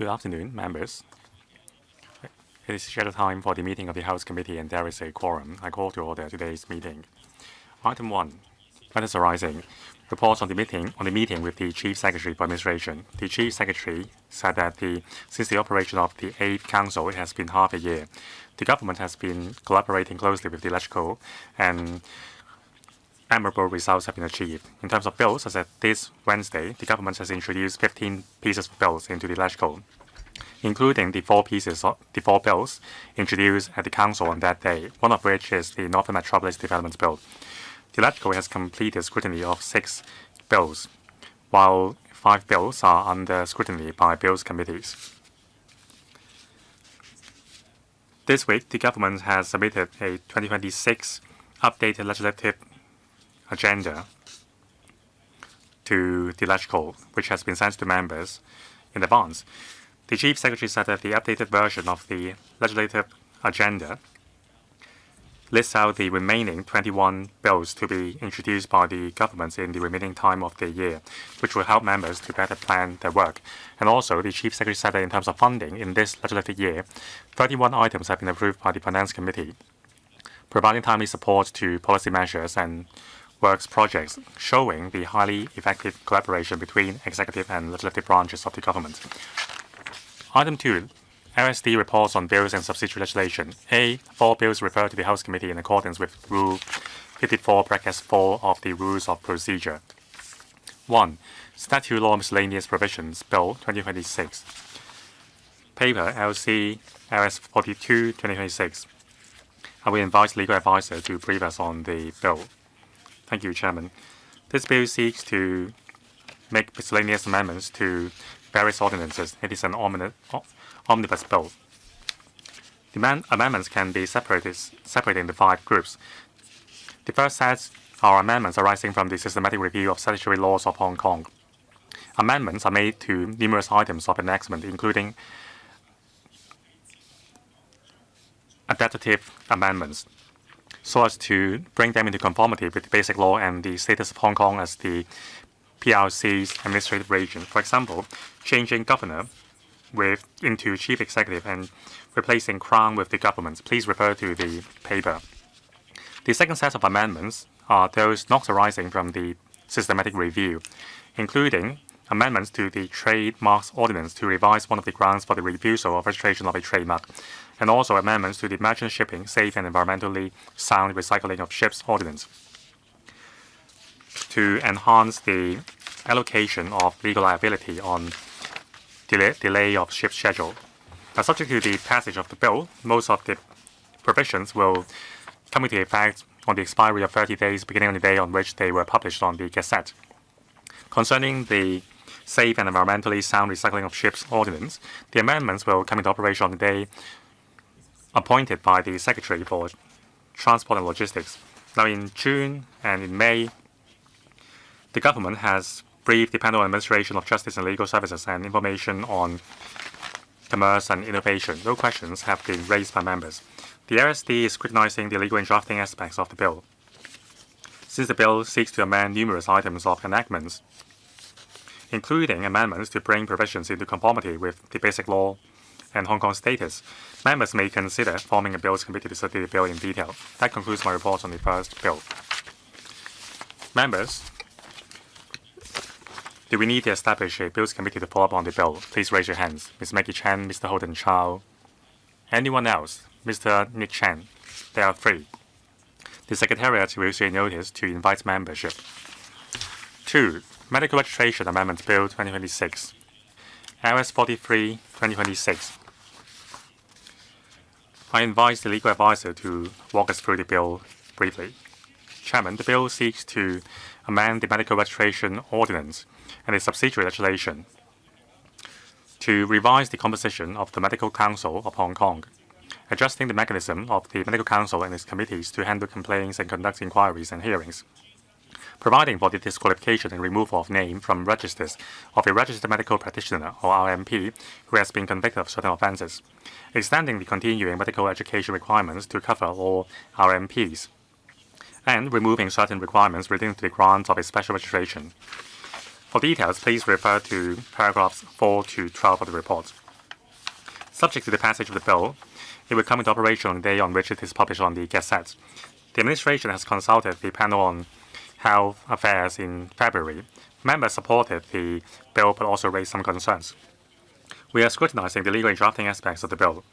Good afternoon, members. It is scheduled time for the meeting of the House Committee, and there is a quorum. I call to order today's meeting. Item 1. Matters arising. Reports on the meeting with the Chief Secretary for Administration. The Chief Secretary said that since the operation of the 8th Council, it has been half a year. The government has been collaborating closely with the LegCo, and admirable results have been achieved. In terms of bills, as at this Wednesday, the government has introduced 15 pieces of bills into the LegCo, including the four bills introduced at the Council on that day, one of which is the Northern Metropolis Development Bill. The LegCo has completed scrutiny of 6 bills, while 5 bills are under scrutiny by bills committees. This week, the government has submitted a 2026 updated legislative agenda to the LegCo, which has been sent to members in advance. The Chief Secretary said that the updated version of the legislative agenda lists out the remaining 21 bills to be introduced by the government in the remaining time of the year, which will help members to better plan their work. And also, the Chief Secretary said that in terms of funding in this legislative year, 31 items have been approved by the Finance Committee, providing timely support to policy measures and works projects, showing the highly effective collaboration between executive and legislative branches of the government. Item 2. LSD reports on bills and subsidiary legislation. A. 4 bills refer to the House Committee in accordance with Rule 54(4) of the Rules of Procedure. 1. Statute Law Miscellaneous Provisions Bill 2026. Paper LC LS 42 2026. I will invite legal advisor to brief us on the bill. Thank you, Chairman. This bill seeks to make miscellaneous amendments to various ordinances. It is an omnibus bill. The amendments can be separated into 5 groups. The first set are amendments arising from the systematic review of statutory laws of Hong Kong. Amendments are made to numerous items of enactment, including adaptative amendments, so as to bring them into conformity with the basic law and the status of Hong Kong as the PRC's administrative region. For example, changing governor into chief executive and replacing Crown with the government. Please refer to the paper. The second set of amendments are those not arising from the systematic review, including amendments to the Trademarks Ordinance to revise one of the grounds for the refusal of registration of a trademark, and also amendments to the Merchant Shipping Safe and Environmentally Sound Recycling of Ships Ordinance to enhance the allocation of legal liability on delay of ship schedule. Now, subject to the passage of the bill, most of the provisions will come into effect on the expiry of 30 days beginning on the day on which they were published on the Gazette. Concerning the Safe and Environmentally Sound Recycling of Ships Ordinance, the amendments will come into operation on the day appointed by the Secretary for Transport and Logistics. Now, in June and in May, the government has briefed the Panel on Administration of Justice and Legal Services and Information on Commerce and Innovation. No questions have been raised by members. The LSD is scrutinizing the legal and drafting aspects of the bill. Since the bill seeks to amend numerous items of enactments, including amendments to bring provisions into conformity with the basic law and Hong Kong status, members may consider forming a bills committee to study the bill in detail. That concludes my report on the first bill. Members, do we need to establish a bills committee to follow up on the bill? Please raise your hands. Ms. Maggie Chen, Mr. Holden Chow. Anyone else? Mr. Nick Chen. There are 3. The Secretariat will issue a notice to invite membership. 2. Medical Registration Amendment Bill 2026. LS 43 2026. I invite the legal advisor to walk us through the bill briefly. Chairman, the bill seeks to amend the Medical Registration Ordinance and the subsidiary legislation to revise the composition of the Medical Council of Hong Kong, adjusting the mechanism of the Medical Council and its committees to handle complaints and conduct inquiries and hearings, providing for the disqualification and removal of name from registers of a registered medical practitioner or RMP who has been convicted of certain offences, extending the continuing medical education requirements to cover all RMPs, and removing certain requirements relating to the grant of a special registration. For details, please refer to paragraphs 4 to 12 of the report. Subject to the passage of the bill, it will come into operation on the day on which it is published on the Gazette. The administration has consulted the panel on health affairs in February. Members supported the bill but also raised some concerns. We are scrutinizing the legal and drafting aspects of the bill.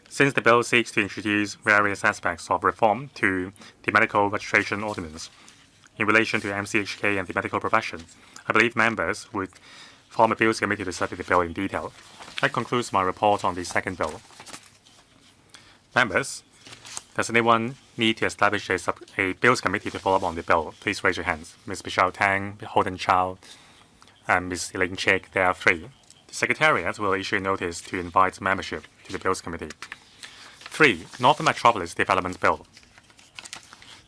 Since the bill seeks to introduce various aspects of reform to the medical registration ordinance in relation to MCHK and the medical profession, I believe members would form a Bills Committee to study the bill in detail. That concludes my report on the second bill. Members, does anyone need to establish a Bills Committee to follow up on the bill? Please raise your hands. Ms. Michelle Tang, Holden Chow, and Ms. Elaine Chick, there are 3. The Secretariat will issue a notice to invite membership to the Bills Committee. 3. Northern Metropolis Development Bill.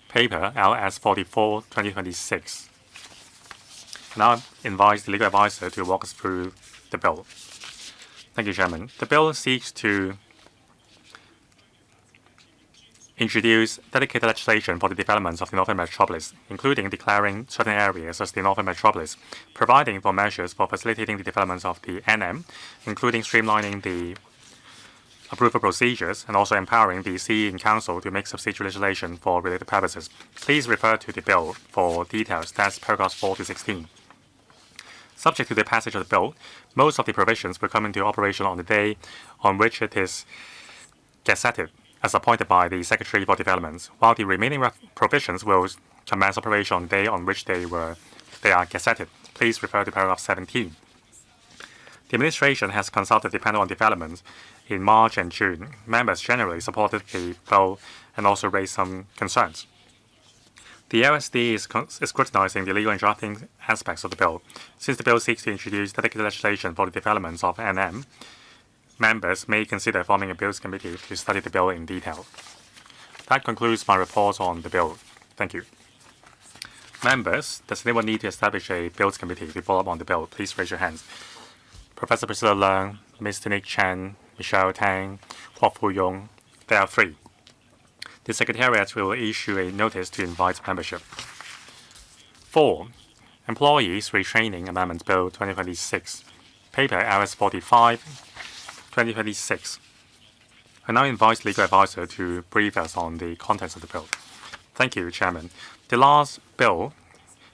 Paper LS 44 2026. Now I invite the legal advisor to walk us through the bill. Thank you, Chairman. The bill seeks to introduce dedicated legislation for the development of the Northern Metropolis, including declaring certain areas as the Northern Metropolis, providing for measures for facilitating the development of the NM, including streamlining the approval procedures and also empowering the CE and Council to make subsidiary legislation for related purposes. Please refer to the bill for details. That's paragraphs 4 to 16. Subject to the passage of the bill, most of the provisions will come into operation on the day on which it is gazetted, as appointed by the Secretary for Development, while the remaining provisions will commence operation on the day on which they are gazetted. Please refer to paragraph 17. The administration has consulted the panel on development in March and June. Members generally supported the bill and also raised some concerns. The LSD is scrutinizing the legal and drafting aspects of the bill. Since the bill seeks to introduce dedicated legislation for the development of NM, members may consider forming a Bills Committee to study the bill in detail. That concludes my report on the bill. Thank you. Members, does anyone need to establish a Bills Committee to follow up on the bill? Please raise your hands. Professor Priscilla Leung, Mr. Nick Chen, Michelle Tang, Huo Fu-yong, there are 3. The Secretariat will issue a notice to invite membership. 4. Employees Retraining Amendment Bill 2026. Paper LS 45, 2026. I now invite legal advisor to brief us on the contents of the bill. Thank you, Chairman. The last bill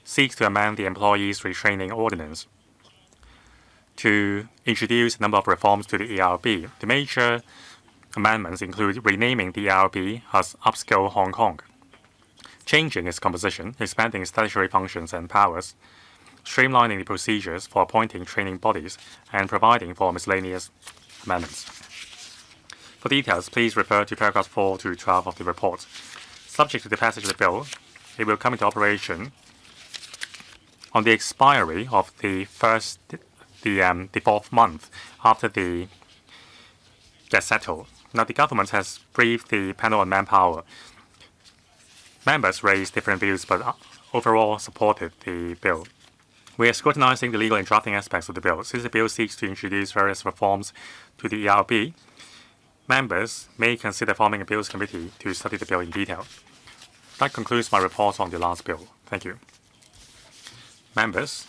seeks to amend the Employees Retraining Ordinance to introduce a number of reforms to the ERB. The major amendments include renaming the ERB as Upskill Hong Kong, changing its composition, expanding its statutory functions and powers, streamlining the procedures for appointing training bodies, and providing for miscellaneous amendments. For details, please refer to paragraphs 4 to 12 of the report. Subject to the passage of the bill, it will come into operation on the expiry of the 4th month after the gazetted. Now, the government has briefed the panel on manpower. Members raised different views, but overall supported the bill. We are scrutinizing the legal and drafting aspects of the bill. Since the bill seeks to introduce various reforms to the ERB, members may consider forming a Bills Committee to study the bill in detail. That concludes my report on the last bill. Thank you. Members,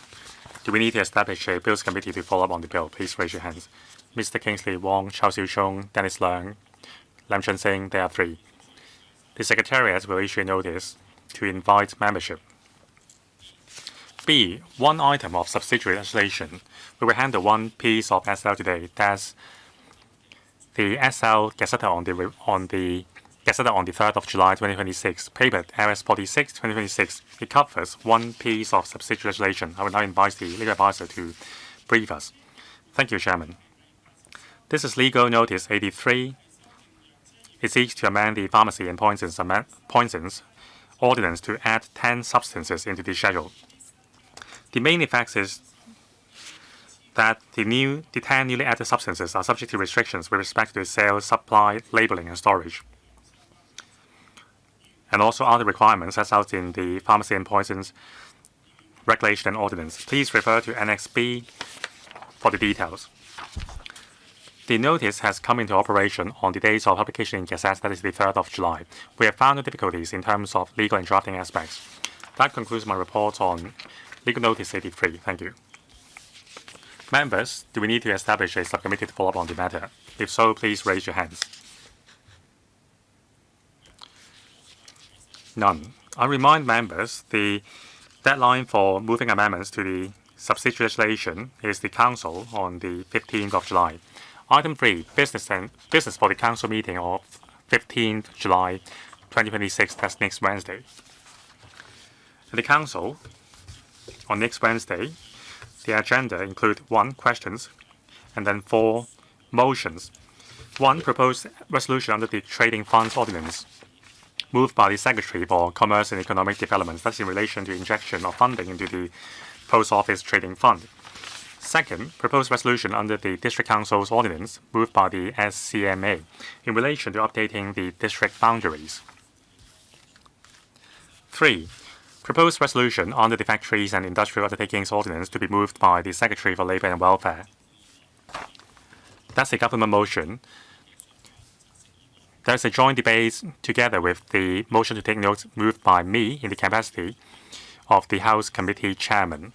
do we need to establish a Bills Committee to follow up on the bill? Please raise your hands. Mr. Kingsley Wong, Chow Siu Chung, Dennis Leung, Lam Chen Sing, there are 3. The Secretariat will issue a notice to invite membership. B. One item of subsidiary legislation. We will handle one piece of SL today. That's the SL gazetted on the 3rd of July 2026. Paper LS 46 2026. It covers one piece of subsidiary legislation. I will now invite the legal advisor to brief us. Thank you, Chairman. This is Legal Notice 83. It seeks to amend the Pharmacy and Poisons Ordinance to add 10 substances into the schedule. The main effect is that the 10 newly added substances are subject to restrictions with respect to sale, supply, labeling, and storage, and also other requirements set out in the Pharmacy and Poisons Regulation and Ordinance. Please refer to Annex B for the details. The notice has come into operation on the date of publication in Gazette, that is the 3rd of July. We have found no difficulties in terms of legal and drafting aspects. That concludes my report on Legal Notice 83. Thank you. Members, do we need to establish a subcommittee to follow up on the matter? If so, please raise your hands. None. I remind members the deadline for moving amendments to the subsidiary legislation is the Council on the 15th of July. Item 3, business for the Council meeting of 15th July 2026, that's next Wednesday. At the Council, on next Wednesday, the agenda includes 1. Questions, and then 4. Motions. 1. Proposed resolution under the Trading Funds Ordinance, moved by the Secretary for Commerce and Economic Development, that's in relation to injection of funding into the Post Office Trading Fund. 2nd, proposed resolution under the District Council's Ordinance, moved by the SCMA, in relation to updating the district boundaries. 3. Proposed resolution under the Factories and Industrial Undertakings Ordinance to be moved by the Secretary for Labour and Welfare. That's a government motion. There's a joint debate together with the motion to take notes moved by me in the capacity of the House Committee Chairman.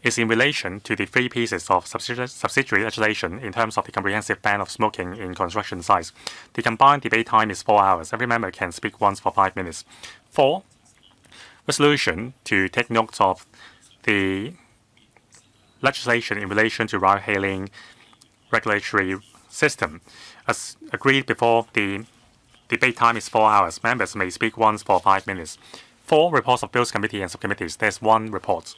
It's in relation to the 3 pieces of subsidiary legislation in terms of the comprehensive ban of smoking in construction sites. The combined debate time is 4 hours. Every member can speak once for 5 minutes. 4. Resolution to take note of the legislation in relation to ride-hailing regulatory system. As agreed before, the debate time is 4 hours. Members may speak once for 5 minutes. 4. Reports of Bills Committee and Subcommittees. There's 1 report.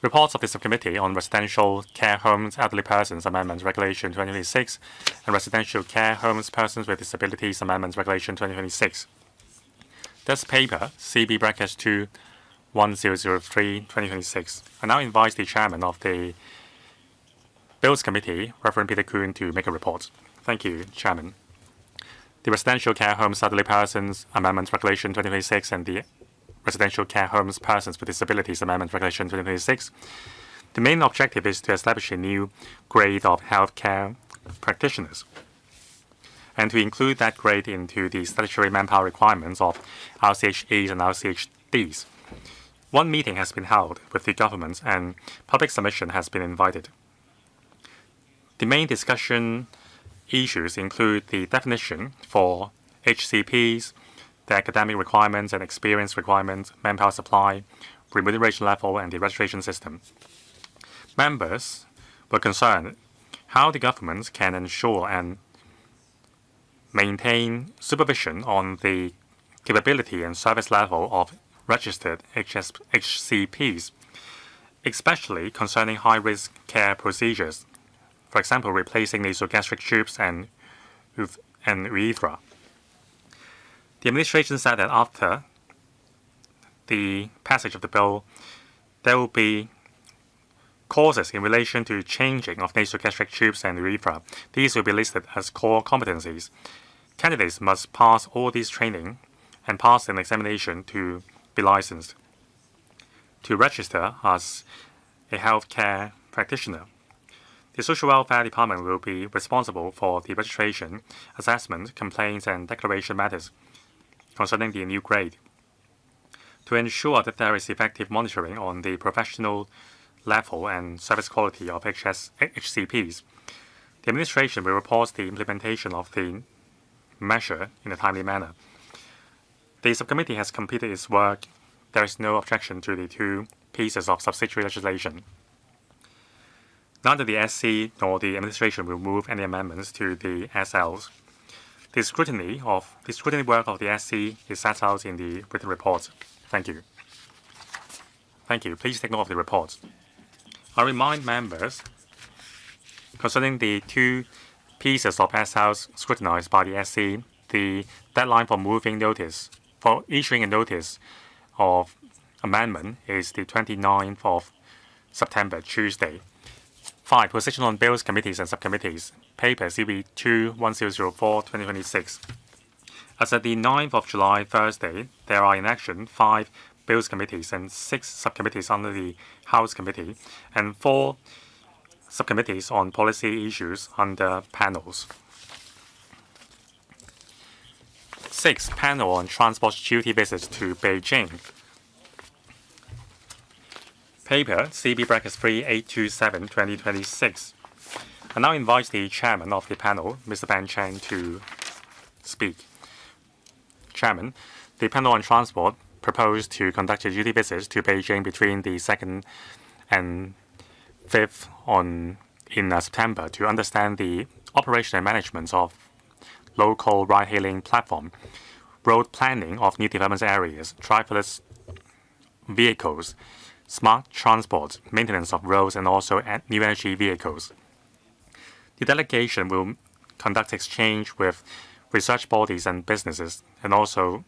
Reports of the Subcommittee on Residential Care Homes, Elderly Persons Amendment Regulation 2026 and Residential Care Homes, Persons with Disabilities Amendment Regulation 2026. This paper, CB-2 1003-2026. I now invite the Chairman of the Bills Committee, Reverend Peter Kuhn, to make a report. Thank you, Chairman. The Residential Care Homes, Elderly Persons Amendment Regulation 2026 and the Residential Care Homes, Persons with Disabilities Amendment Regulation 2026. The main objective is to establish a new grade of healthcare practitioners and to include that grade into the statutory manpower requirements of RCHEs and RCHDs. 1 meeting has been held with the government and public submission has been invited. The main discussion issues include the definition for HCPs, the academic requirements and experience requirements, manpower supply, remuneration level, and the registration system. Members were concerned how the government can ensure and maintain supervision on the capability and service level of registered HCPs, especially concerning high-risk care procedures, for example, replacing nasogastric tubes and urethra. The administration said that after the passage of the bill, there will be courses in relation to changing of nasogastric tubes and urethra. These will be listed as core competencies. Candidates must pass all these training and pass an examination to be licensed to register as a healthcare practitioner. The Social Welfare Department will be responsible for the registration, assessment, complaints, and declaration matters concerning the new grade. To ensure that there is effective monitoring on the professional level and service quality of HCPs, the administration will report the implementation of the measure in a timely manner. The subcommittee has completed its work. There is no objection to the 2 pieces of subsidiary legislation. Neither the SC nor the administration will move any amendments to the SLs. The scrutiny work of the SC is set out in the written report. Thank you. Thank you. Please take note of the report. I remind members concerning the 2 pieces of SLs scrutinized by the SC, the deadline for issuing a notice of amendment is the 29th of September, Tuesday. 5. Position on Bills Committees and Subcommittees. Paper CB2 1004-2026. As at the 9th of July, Thursday, there are in action 5 Bills Committees and 6 subcommittees under the House Committee and 4 subcommittees on policy issues under panels. 6. Panel on transport duty visits to Beijing. Paper CB-3827-2026. I now invite the chairman of the panel, Mr. Ben Cheng, to speak. Chairman, the panel on transport proposed to conduct a duty visit to Beijing between the 2nd and 5th in September to understand the operation and management of local ride-hailing platform, road planning of new development areas, driverless vehicles, smart transport, maintenance of roads, and also new energy vehicles. The delegation will conduct exchange with research bodies and businesses, and also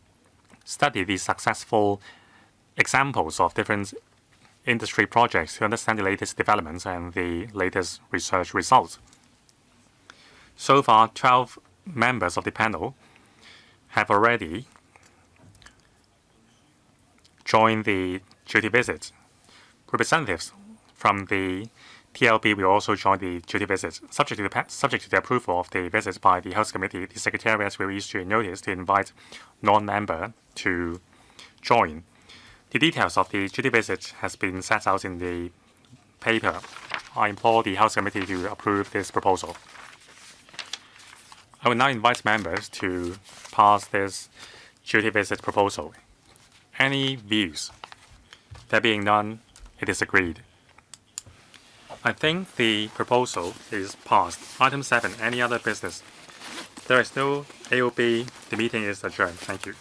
study the successful examples of different industry projects to understand the latest developments and the latest research results. So far, 12 members of the panel have already joined the duty visit. Representatives from the TLB will also join the duty visit. Subject to the approval of the visit by the House Committee, the Secretariat will issue a notice to invite non-member to join. The details of the duty visit has been set out in the paper. I implore the House Committee to approve this proposal. I will now invite members to pass this duty visit proposal. Any views? There being none, it is agreed. I think the proposal is passed. Item 7, any other business? There is no AOB. The meeting is adjourned. Thank you.